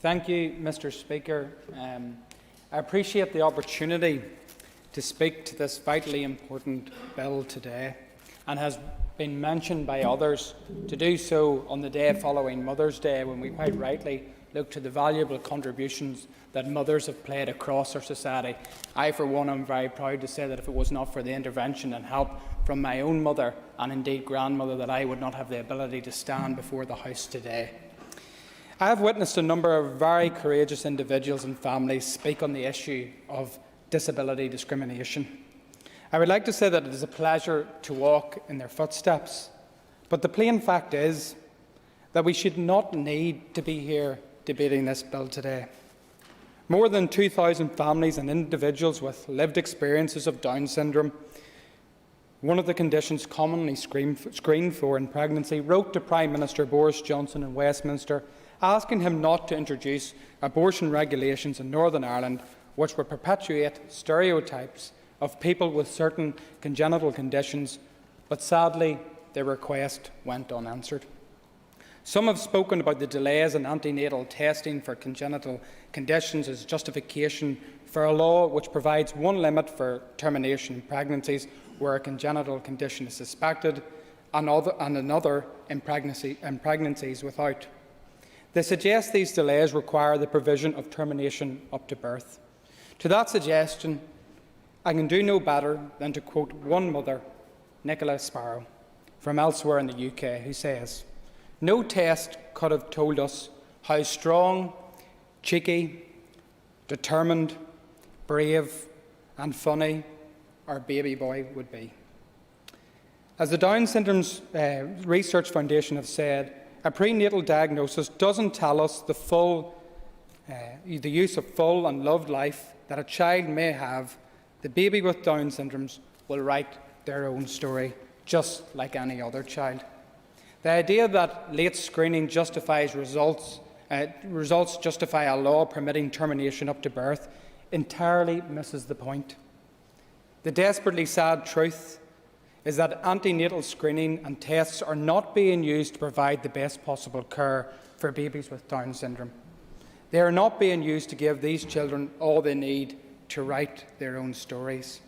Thank you, Mr. Speaker. I appreciate the opportunity to speak to this vitally important bill today, and has been mentioned by others to do so on the day following Mother's Day, when we quite rightly look to the valuable contributions that mothers have played across our society. I, for one, am very proud to say that if it was not for the intervention and help from my own mother and indeed grandmother, that I would not have the ability to stand before the House today. I have witnessed a number of very courageous individuals and families speak on the issue of disability discrimination. I would like to say that it is a pleasure to walk in their footsteps, but the plain fact is that we should not need to be here debating this bill today. More than 2,000 families and individuals with lived experiences of Down syndrome, one of the conditions commonly screened for in pregnancy, wrote to Prime Minister Boris Johnson in Westminster asking him not to introduce abortion regulations in Northern Ireland which would perpetuate stereotypes of people with certain congenital conditions, but sadly their request went unanswered. Some have spoken about the delays in antenatal testing for congenital conditions as justification for a law which provides one limit for termination in pregnancies where a congenital condition is suspected and another in pregnancies without. They suggest these delays require the provision of termination up to birth. To that suggestion, I can do no better than to quote one mother, Nicola Sparrow, from elsewhere in the UK, who says, "No test could have told us how strong, cheeky, determined, brave and funny our baby boy would be." As the Down Syndrome Research Foundation have said, a prenatal diagnosis doesn't tell us the use of full and loved life that a child may have. The baby with Down syndromes will write their own story, just like any other child. The idea that late screening justifies results justify a law permitting termination up to birth entirely misses the point. The desperately sad truth is that antenatal screening and tests are not being used to provide the best possible care for babies with Down syndrome. They are not being used to give these children all they need to write their own stories.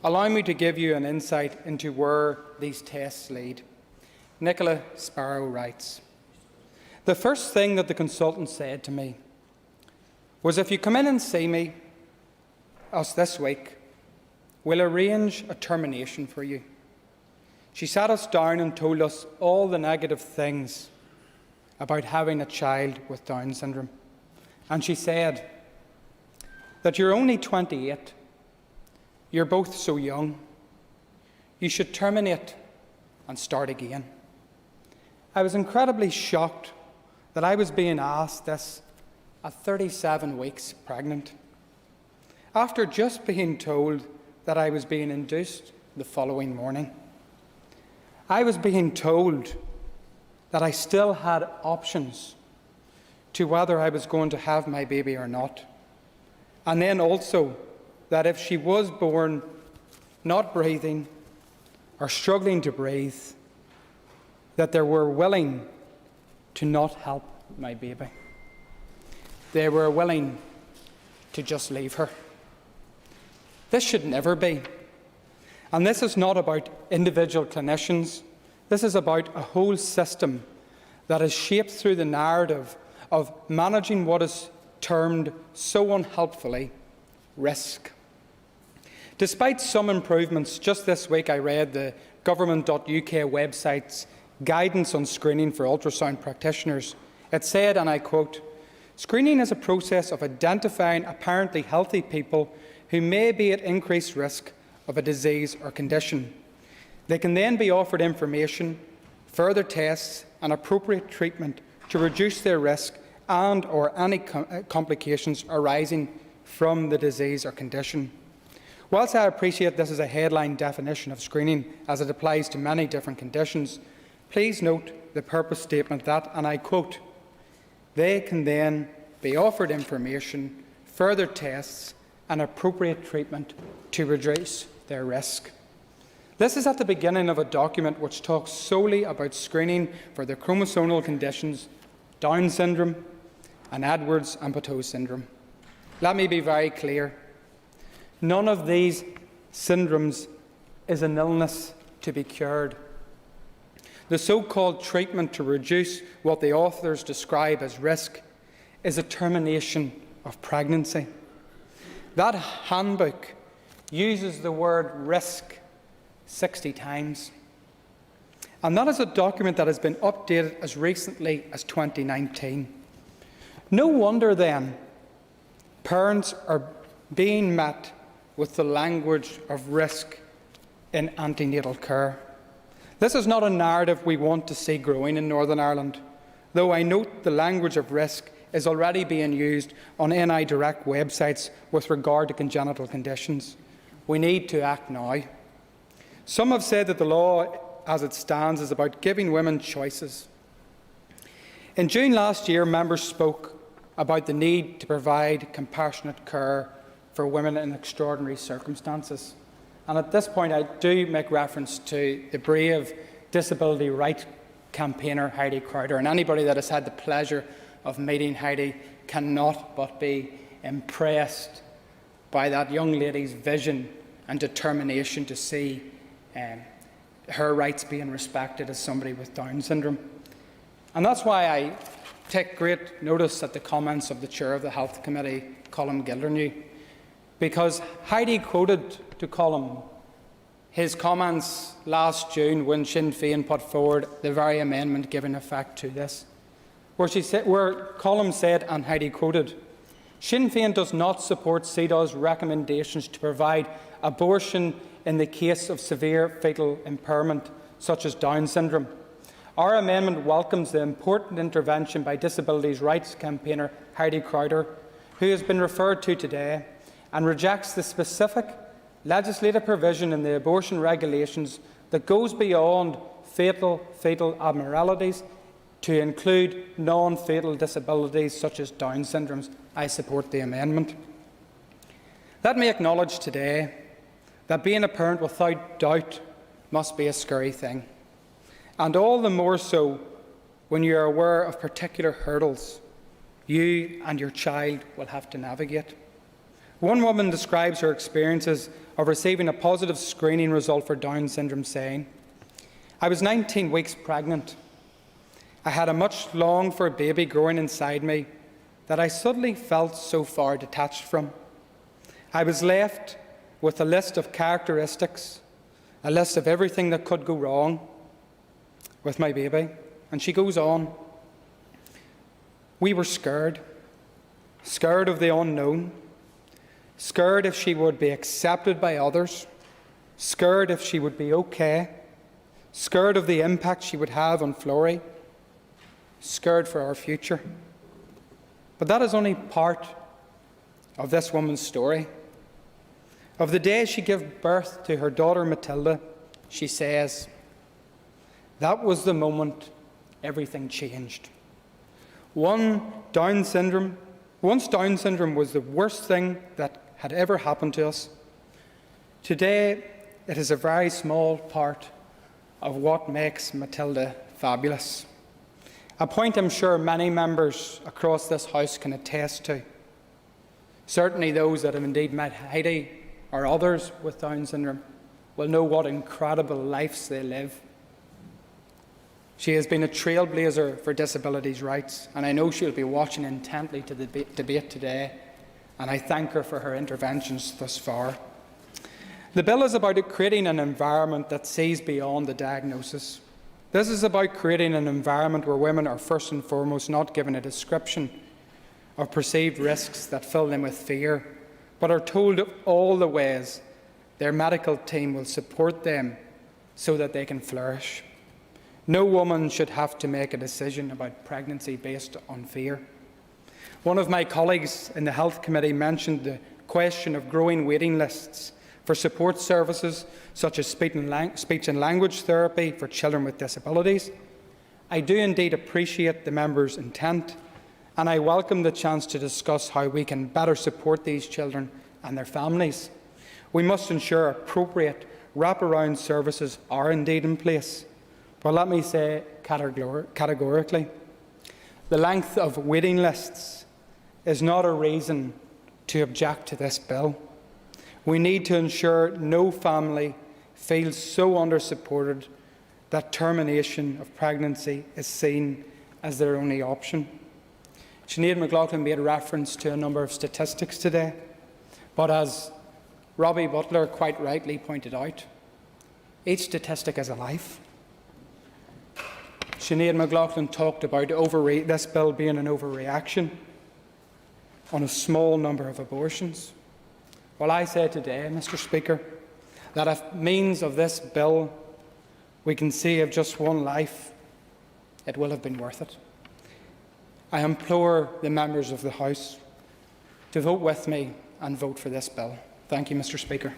Allow me to give you an insight into where these tests lead. Nicola Sparrow writes, "The first thing that the consultant said to me was, if you come in and see us this week, we'll arrange a termination for you." She sat us down and told us all the negative things about having a child with Down syndrome. And she said that you're only 28, you're both so young, you should terminate and start again. I was incredibly shocked that I was being asked this at 37 weeks pregnant, after just being told that I was being induced the following morning. I was being told that I still had options to whether I was going to have my baby or not, and then also that if she was born not breathing or struggling to breathe, that they were willing to not help my baby. They were willing to just leave her. This should never be. And this is not about individual clinicians. This is about a whole system that is shaped through the narrative of managing what is termed so unhelpfully risk. Despite some improvements, just this week I read the government.uk website's guidance on screening for ultrasound practitioners. It said, and I quote, "Screening is a process of identifying apparently healthy people who may be at increased risk of a disease or condition. They can then be offered information, further tests and appropriate treatment to reduce their risk and or any complications arising from the disease or condition." Whilst I appreciate this is a headline definition of screening as it applies to many different conditions, please note the purpose statement that, and I quote, "They can then be offered information, further tests and appropriate treatment to reduce their risk." This is at the beginning of a document which talks solely about screening for the chromosomal conditions Down syndrome and Edwards and Poteau syndrome. Let me be very clear. None of these syndromes is an illness to be cured. The so-called treatment to reduce what the authors describe as risk is a termination of pregnancy. That handbook uses the word risk 60 times. And that is a document that has been updated as recently as 2019. No wonder then parents are being met with the language of risk in antenatal care. This is not a narrative we want to see growing in Northern Ireland, though I note the language of risk is already being used on NI Direct websites with regard to congenital conditions. We need to act now. Some have said that the law as it stands is about giving women choices. In June last year, members spoke about the need to provide compassionate care for women in extraordinary circumstances. And at this point, I do make reference to the brave disability rights campaigner Heidi Crowder, and anybody that has had the pleasure of meeting Heidi cannot but be impressed by that young lady's vision and determination to see her rights being respected as somebody with Down syndrome. And that's why I take great notice at the comments of the Chair of the Health Committee, Colm Gildernew, because Heidi quoted to Colm his comments last June when Sinn Féin put forward the very amendment giving effect to this, where Colm said, and Heidi quoted, "Sinn Féin does not support CEDAW's recommendations to provide abortion in the case of severe fetal impairment, such as Down syndrome. Our amendment welcomes the important intervention by disabilities rights campaigner Heidi Crowder, who has been referred to today, and rejects the specific legislative provision in the abortion regulations that goes beyond fetal abnormalities to include non-fatal disabilities such as Down syndromes." I support the amendment. Let me acknowledge today that being a parent without doubt must be a scary thing, and all the more so when you are aware of particular hurdles you and your child will have to navigate. One woman describes her experiences of receiving a positive screening result for Down syndrome, saying, "I was 19 weeks pregnant. I had a much longed-for baby growing inside me that I suddenly felt so far detached from. I was left with a list of characteristics, a list of everything that could go wrong with my baby." And she goes on, "We were scared of the unknown, scared if she would be accepted by others, scared if she would be okay, scared of the impact she would have on Florrie, scared for our future." But that is only part of this woman's story. Of the day she gave birth to her daughter Matilda, she says, "That was the moment everything changed. Once Down syndrome was the worst thing that had ever happened to us. Today, it is a very small part of what makes Matilda fabulous." A point I'm sure many members across this House can attest to. Certainly those that have indeed met Heidi or others with Down syndrome will know what incredible lives they live. She has been a trailblazer for disabilities rights, and I know she'll be watching intently to the debate today, and I thank her for her interventions thus far. The bill is about creating an environment that sees beyond the diagnosis. This is about creating an environment where women are first and foremost not given a description of perceived risks that fill them with fear, but are told of all the ways their medical team will support them so that they can flourish. No woman should have to make a decision about pregnancy based on fear. One of my colleagues in the Health Committee mentioned the question of growing waiting lists for support services such as speech and language therapy for children with disabilities. I do indeed appreciate the member's intent, and I welcome the chance to discuss how we can better support these children and their families. We must ensure appropriate wraparound services are indeed in place. But let me say categorically, the length of waiting lists is not a reason to object to this bill. We need to ensure no family feels so under-supported that termination of pregnancy is seen as their only option. Sinead McLaughlin made reference to a number of statistics today, but as Robbie Butler quite rightly pointed out, each statistic is a life. Sinead McLaughlin talked about this bill being an overreaction on a small number of abortions. Well, I say today, Mr. Speaker, that if means of this bill we can save just one life, it will have been worth it. I implore the members of the House to vote with me and vote for this bill. Thank you, Mr. Speaker.